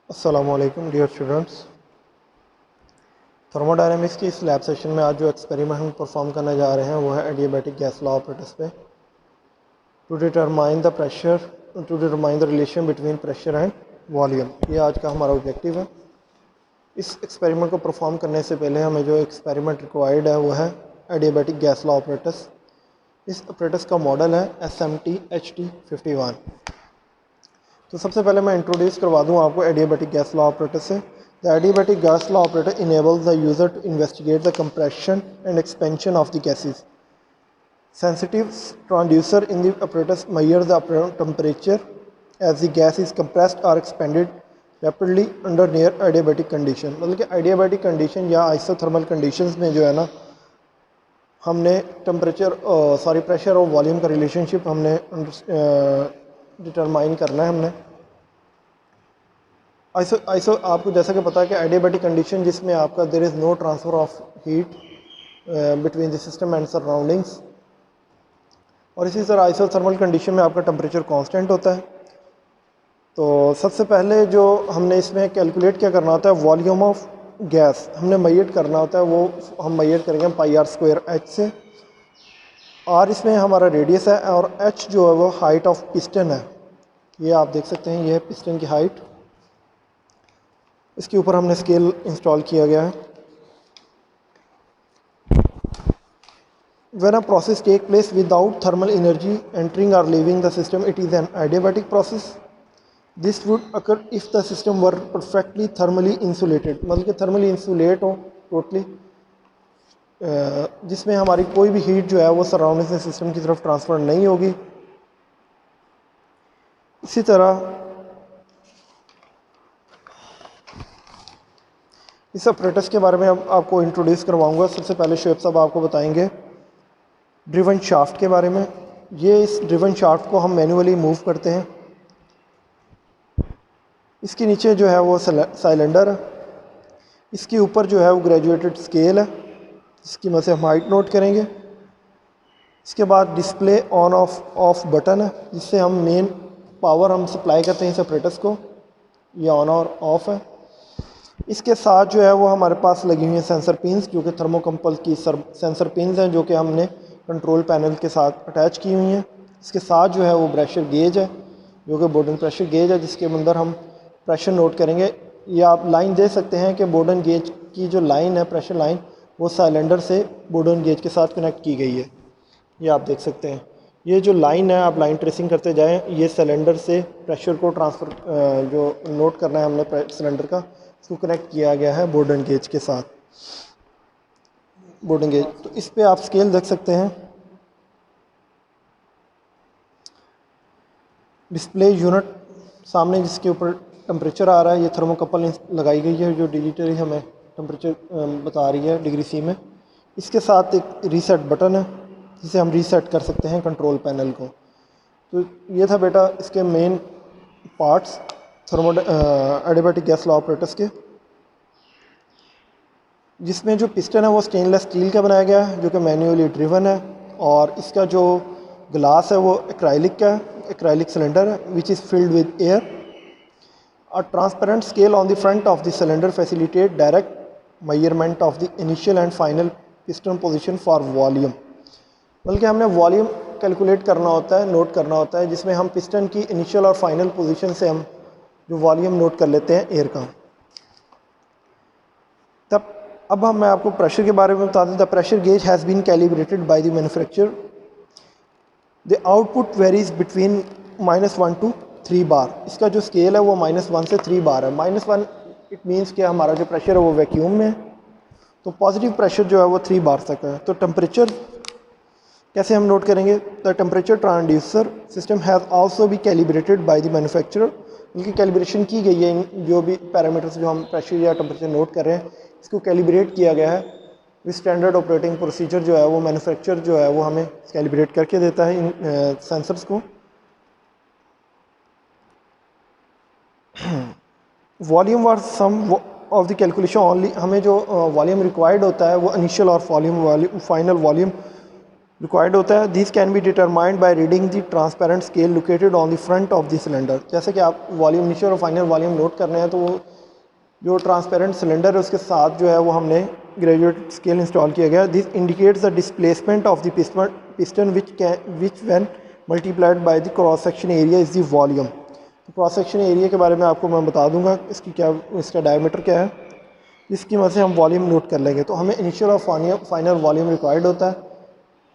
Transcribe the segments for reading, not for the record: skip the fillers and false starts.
अस्सलामुअलैकुम dear students. Thermodynamics की इस लैब सेशन में आज जो एक्सपेरिमेंट हम परफॉर्म करने जा रहे हैं वो है एडियाबैटिक गैस लॉ ऑपरेटर्स पे to determine the pressure to determine the relation between pressure and volume. ये आज का हमारा ऑब्जेक्टिव है। इस एक्सपेरिमेंट को परफॉर्म करने से पहले हमें जो एक्सपेरिमेंट रिक्वायर्ड है वो है एडियाबैटिक गैस लॉ ऑपरेटर्स। इस ऑपरेटर्स का मॉडल है SMT-HT51। तो सबसे पहले मैं इंट्रोड्यूस करवा दूं आपको एडियाबैटिक गैस लॉ ऑपरेटर से। The adiabatic gas law operator enables the user to investigate the compression and expansion of the gases. Sensitive transducer in the operators measure the apparent temperature as the gas is compressed or expanded rapidly under near adiabatic condition। मतलब कि adiabatic condition या isothermal conditions में जो है ना, हमने pressure और volume का रिलेशनशिप हमने डिटरमाइन करना है। हमने आइसो आपको जैसा कि पता है कि एडियाबैटिक कंडीशन जिसमें आपका there is no transfer of heat between the system and surroundings, और इसी तरह आइसोथर्मल कंडीशन में आपका टेम्परेचर कांस्टेंट होता है। तो सबसे पहले जो हमने इसमें कैलकुलेट क्या करना होता है, वॉल्यूम ऑफ गैस हमने मेजर करना होता है। वो हम मेजर करेंगे πr² h से। आर इसमें हमारा रेडियस है और h जो है वो हाइट ऑफ पिस्टन है। ये आप देख सकते हैं, ये है पिस्टन की हाइट। इसके ऊपर हमने स्केल इंस्टॉल किया गया है। When a process takes place without thermal energy entering or leaving the system, it is an adiabatic process. This would occur if the system were perfectly thermally insulated, मतलब कि thermally insulate हो totally, जिसमें हमारी कोई भी heat जो है वो सराउंडिंग से सिस्टम की तरफ ट्रांसफ़र नहीं होगी। इसी तरह इस ऑपरेटर्स के बारे में अब आपको इंट्रोड्यूस करवाऊंगा। सबसे पहले शुएब साहब आपको बताएंगे ड्रिवन शाफ्ट के बारे में। ये इस ड्रिवन शाफ्ट को हम मैन्युअली मूव करते हैं। इसके नीचे जो है वो साइलेंडर है। इसके ऊपर जो है वो ग्रेजुएटेड स्केल है, जिसकी मदद से हम हाइट नोट करेंगे। इसके बाद डिस्प्ले ऑन ऑफ बटन है, जिससे हम मेन पावर हम सप्लाई करते हैं इस ऑपरेटर्स को। ये ऑन और ऑफ है। इसके साथ जो है वो हमारे पास लगी हुई हैं सेंसर पिन्स, जो कि थर्मोकम्पल की सेंसर पिन्स हैं, जो कि हमने कंट्रोल पैनल के साथ अटैच की हुई हैं। इसके साथ जो है वो प्रेशर गेज है, जो कि बोर्डन प्रेशर गेज है, जिसके अंदर हम प्रेशर नोट करेंगे। ये आप लाइन दे सकते हैं कि बोर्डन गेज की जो लाइन है, प्रेशर लाइन, वो साइलेंडर से बोर्डन गेज के साथ कनेक्ट की गई है। ये आप देख सकते हैं। ये जो लाइन है, आप लाइन ट्रेसिंग करते जाएं। ये सिलेंडर से प्रेशर को ट्रांसफ़र जो नोट करना है हमने सिलेंडर का, इसको कनेक्ट किया गया है बोर्डन गेज के साथ। बोर्डन गेज, तो इस पे आप स्केल देख सकते हैं। डिस्प्ले यूनिट सामने, जिसके ऊपर टेम्परेचर आ रहा है। ये थर्मोकपल लगाई गई है जो डिजिटली हमें टेम्परेचर बता रही है डिग्री सी में। इसके साथ एक रीसेट बटन है, जिसे हम रीसेट कर सकते हैं कंट्रोल पैनल को। तो ये था बेटा इसके main parts adiabatic gas law operators के, जिसमें जो पिस्टन है वो स्टेनलेस स्टील का बनाया गया है, जो कि मैन्युअली ड्रिवन है। और इसका जो ग्लास है वो एक्राइलिक का है, एक्राइलिक सिलेंडर है, which is filled with air. A transparent scale on the front of the cylinder facilitate direct measurement of the initial and final piston position for volume। बल्कि हमने वॉल्यूम कैलकुलेट करना होता है, note करना होता है, जिसमें हम पिस्टन की इनिशियल और फाइनल पोजीशन से हम जो वॉल्यूम नोट कर लेते हैं एयर का। तब अब मैं आपको प्रेशर के बारे में बता दें। The pressure gauge has been calibrated by the manufacturer. The output varies between -1 to 3 bar. इसका जो स्केल है वो -1 से 3 बार है। -1 इट मीन्स कि हमारा जो प्रेशर है वो वैक्यूम में है, तो पॉजिटिव प्रेशर जो है वो 3 बार तक है। तो टेम्परेचर कैसे हम नोट करेंगे? The temperature transducer system has also be calibrated by the manufacturer. उनकी कैलिब्रेशन की गई है। जो भी पैरामीटर्स जो हम प्रेशर या टेम्परेचर नोट कर रहे हैं, इसको कैलिब्रेट किया गया है। स्टैंडर्ड ऑपरेटिंग प्रोसीजर जो है वो मैन्युफैक्चर जो है वो हमें कैलिब्रेट करके देता है इन सेंसर्स को। Volume were some of the calculation only. हमें जो वॉल्यूम रिक्वायर्ड होता है वो इनिशियल और फाइनल वॉल्यूम रिक्वायर्ड होता है। This can be determined by reading the transparent scale located on the front of the cylinder. जैसे कि आप वॉल्यूम इनिशियल और फाइनल वॉल्यूम नोट कर रहे हैं, तो वो जो ट्रांसपेरेंट सिलेंडर है उसके साथ जो है वो हमने ग्रेजुएट स्केल इंस्टॉल किया गया। This indicates the displacement of the piston which when multiplied by the cross section area is the volume. तो क्रॉस सेक्शन एरिया के बारे में आपको मैं बता दूंगा, इसका डायमीटर क्या है, इसकी मदद से हम वॉल्यूम नोट कर लेंगे। तो हमें इनिशियल और फाइनल वॉल्यूम रिक्वायर्ड होता है।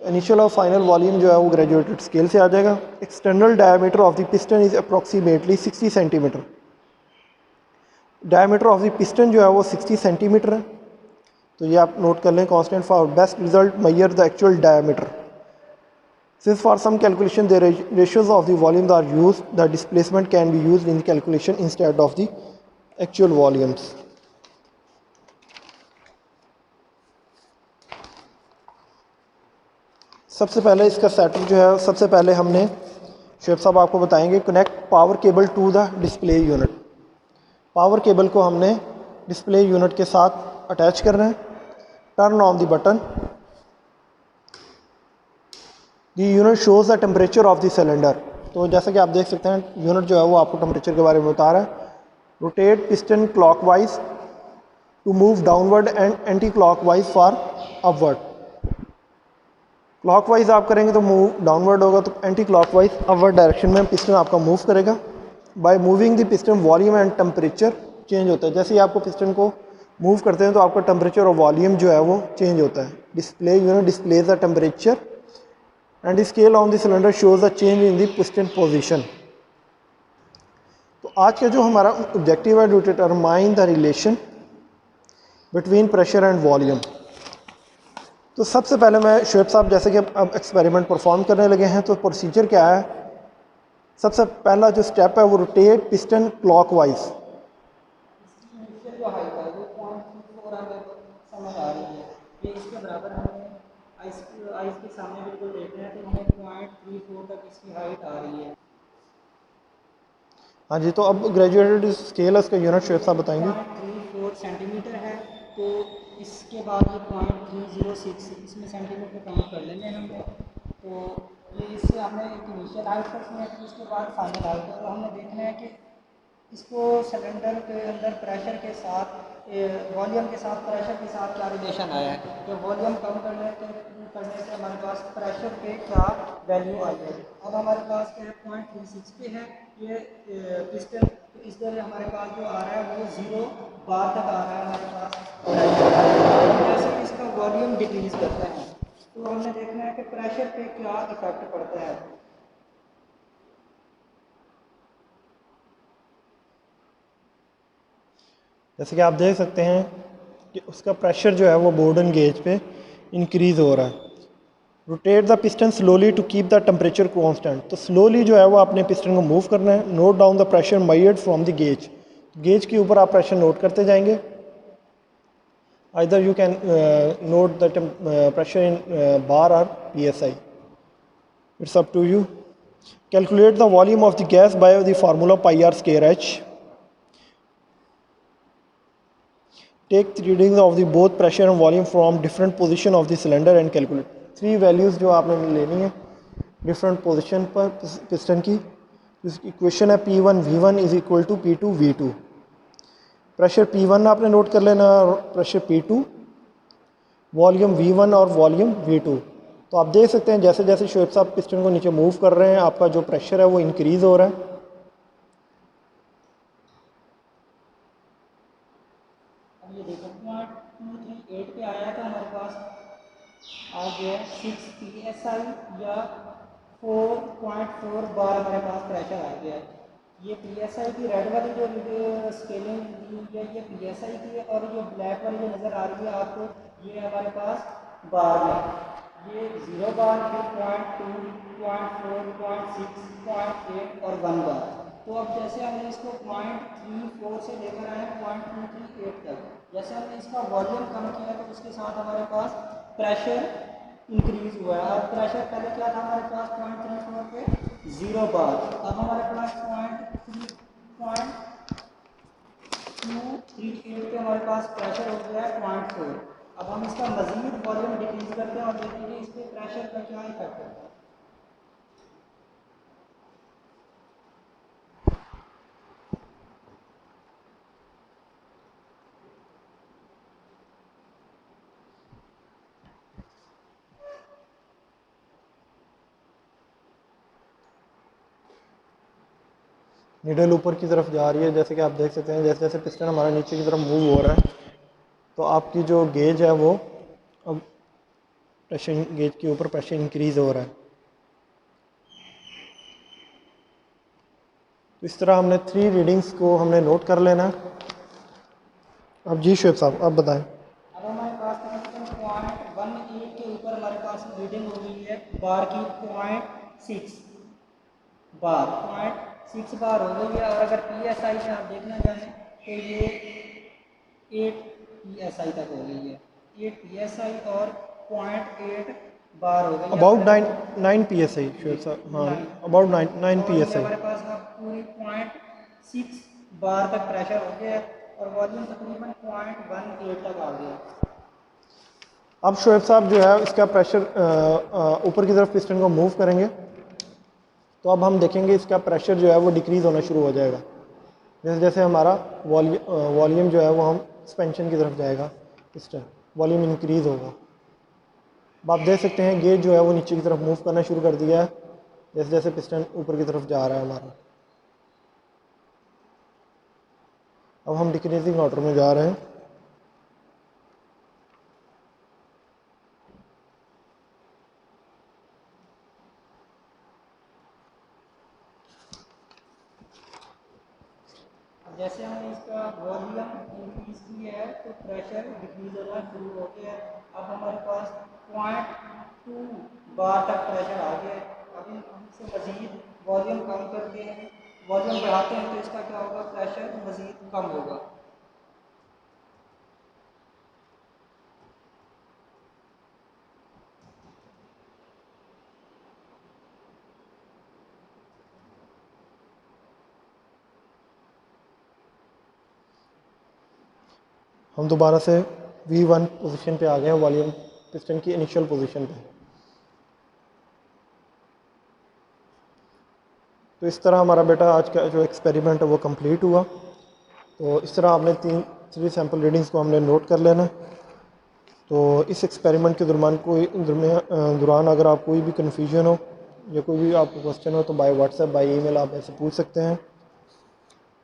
इनिशियल और फाइनल वॉल्यूम जो है वो ग्रेजुएटेड स्केल से आ जाएगा। External diameter of the piston is approximately 60 centimetre. Diameter of the piston जो है वो 60 सेंटीमीटर है। तो ये आप नोट कर लें। Constant for best result measure the actual diameter. Since for some calculation the ratios of the volumes are used, the displacement can be used in the calculation instead of the actual volumes. सबसे पहले इसका setup जो है, सबसे पहले हमने chef साहब आपको बताएंगे connect power cable to the display unit. Power cable को हमने डिस्प्ले यूनिट के साथ अटैच करना है। Turn on the button. The unit shows the temperature of the cylinder. तो जैसा कि आप देख सकते हैं यूनिट जो है वो आपको टेम्परेचर के बारे में बता रहा है। Rotate piston clockwise to move downward and anti clockwise for upward. Clockwise आप करेंगे तो मूव डाउनवर्ड होगा, तो एंटी क्लॉकवाइज अपवर्ड डायरेक्शन में पिस्टन आपका मूव करेगा। By moving the piston volume and temperature change होता है। जैसे ही आपको पिस्टन को मूव करते हैं तो आपका टेम्परेचर और वॉल्यूम जो है वो चेंज होता है। Display unit displays the temperature and scale on the cylinder shows the change in the piston position. तो आज का जो हमारा ऑब्जेक्टिव है to determine the relation between pressure and volume. तो सबसे पहले मैं शुएब साहब जैसे कि अब एक्सपेरिमेंट परफॉर्म करने लगे हैं, तो प्रोसीजर क्या है। सबसे पहला जो स्टेप है वो रोटेट पिस्टन क्लॉकवाइज। जो हाइट है वो 0.34 हमें समझ आ रही है। ये इसके बराबर हमें आइस के सामने बिल्कुल देखना है, तो हमें 0.34 तक इसकी हाइट आ रही है। हाँ जी, तो अब ग्रेजुएटेड स्केल है, उसका यूनिट शुएब साहब बताएंगे। 0.34 सेंटीमीटर है। तो इसके बाद ये 0.306 इसमें सेंटीमीटर काउंट कर लेंगे हमने। तो ये इससे हमने एक इनिशियल हाइट तक में की, उसके बाद फाइनल हाइट। और हमने देखना है कि इसको सिलेंडर के अंदर प्रेशर के साथ वॉल्यूम के साथ प्रेशर के साथ क्या रिलेशन आया है। तो वॉल्यूम कम करने से हमारे पास प्रेशर पे क्या वैल्यू आई है। अब हमारे पास क्या है 0.36 पे है ये पिस्टन। तो इस तरह हमारे पास जो आ रहा है वो 0 बार तक आ रहा है हमारे पास। जैसे कि इसका वॉल्यूम डिक्रीज करते हैं तो हमने देखना है कि प्रेशर पे क्या इफेक्ट पड़ता है। जैसे कि आप देख सकते हैं कि उसका प्रेशर जो है वो बोर्डन गेज पे इंक्रीज़ हो रहा है। Rotate the piston slowly to keep the temperature constant. तो स्लोली जो है वो आपने पिस्टन को मूव करना है। Note down the pressure measured from the gauge. Gauge के ऊपर आप प्रेशर नोट करते जाएंगे। Either you can note the pressure in bar और PSI, it's up to you. Calculate the volume of the gas by the formula πr²h। Take the readings of the both pressure and volume from different position of the cylinder and calculate। 3 values जो आपने लेनी है different position पर piston की। इसकी equation है P1 V1 is equal to P2 V2। Pressure P1 आपने note कर लेना, प्रेशर P2, वॉल्यूम V1 और वॉल्यूम V2। तो आप देख सकते हैं जैसे जैसे शोएब साहब पिस्टन को नीचे मूव कर रहे हैं आपका जो प्रेशर है वो इंक्रीज़ हो रहा है। ये देखो 0.238 पे आया तो हमारे पास आ गया 6 PSI या 4.4 बार हमारे पास प्रेशर आ गया। ये PSI की रेड वाली जो स्केलिंग दी है ये PSI की है, और ये ब्लैक वाली जो नज़र आ रही है आपको ये हमारे पास बार में। ये 0 बार, फिर 0.2, 0.4, 0.6, 0.8 और 1 बार। तो अब जैसे हमने इसको 0.34 से लेकर आए हैं 0.238 तक। जैसे हमने इसका वॉल्यूम कम किया तो उसके साथ हमारे पास प्रेशर इंक्रीज हुआ है। और प्रेशर पहले क्या था हमारे पास 0.34 पे 0 बार, अब हमारे पास 0.238 पे हमारे पास प्रेशर हो गया है 0.4। अब हम इसका मज़ीद वॉल्यूम डिक्रीज करते हैं और देखेंगे इस पर प्रेशर का क्या इफेक्ट होता है। नीडल ऊपर की तरफ जा रही है, जैसे कि आप देख सकते हैं। जैसे जैसे पिस्टन हमारा नीचे की तरफ मूव हो रहा है तो आपकी जो गेज है वो अब प्रेशर गेज के ऊपर प्रेशर इंक्रीज़ हो रहा है। तो इस तरह हमने 3 रीडिंग्स को हमने नोट कर लेना है। अब जी शुएब साहब आप बताएं। अब हमारे पास तकरीबन पॉइंट 1 के ऊपर हमारे पास रीडिंग हो गई है बार की, पॉइंट 6 बार हो गई है। और अगर PSI में आप देखना चाहें तो ये 8 PSI तक हो गई है, 8 PSI और पॉइंट 8 बार हो गई है। अबाउट 9 PSI शुएब साहब, हाँ अबाउट 9 और PSI। हमारे पास अब पूरी पॉइंट 6 बार तक प्रेशर हो गया है और वॉल्यूम तकरीबन पॉइंट 18 तक आ गया है। अब शुएब साहब जो है इसका प्रेशर ऊपर की तरफ पिस्टन को मूव करेंगे तो अब हम देखेंगे इसका प्रेशर जो है वो डिक्रीज़ होना शुरू हो जाएगा। जैसे जैसे हमारा वॉल्यूम जो है वो हम सस्पेंशन की तरफ जाएगा, पिस्टन वॉल्यूम इंक्रीज़ होगा। अब आप देख सकते हैं गेज जो है वो नीचे की तरफ मूव करना शुरू कर दिया है जैसे जैसे पिस्टन ऊपर की तरफ जा रहा है हमारा। अब हम डिक्रीजिंग ऑर्डर में जा रहे हैं। जैसे हमने इसका वॉल्यूम इंक्रीज किया है तो प्रेशर डिक्रीज होना शुरू हो गया है। अब हमारे पास पॉइंट 2 बार तक प्रेशर आ गया है। अब हमसे मज़ीद वॉल्यूम कम करते हैं, वॉल्यूम बढ़ाते हैं तो इसका क्या होगा, प्रेशर मज़ीद कम होगा। हम दोबारा से V1 पोजीशन पे आ गए हैं, वॉल्यूम पिस्टन की इनिशियल पोजीशन पे। तो इस तरह हमारा बेटा आज का जो एक्सपेरिमेंट है वो कंप्लीट हुआ। तो इस तरह आपने 3 सैम्पल रीडिंग्स को हमने नोट कर लेना। तो इस एक्सपेरिमेंट के दौरान अगर आप कोई भी कन्फ्यूजन हो या कोई भी आपको क्वेश्चन हो तो बाय व्हाट्सएप बाय ईमेल आप ऐसे पूछ सकते हैं।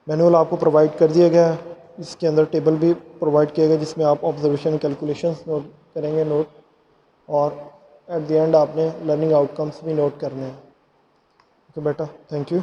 मैनुअल आपको प्रोवाइड कर दिया गया है, इसके अंदर टेबल भी प्रोवाइड किया गया जिसमें आप ऑब्जर्वेशन कैलकुलेशंस नोट करेंगे और एट द एंड आपने लर्निंग आउटकम्स भी नोट करने हैं। ओके बेटा, थैंक यू।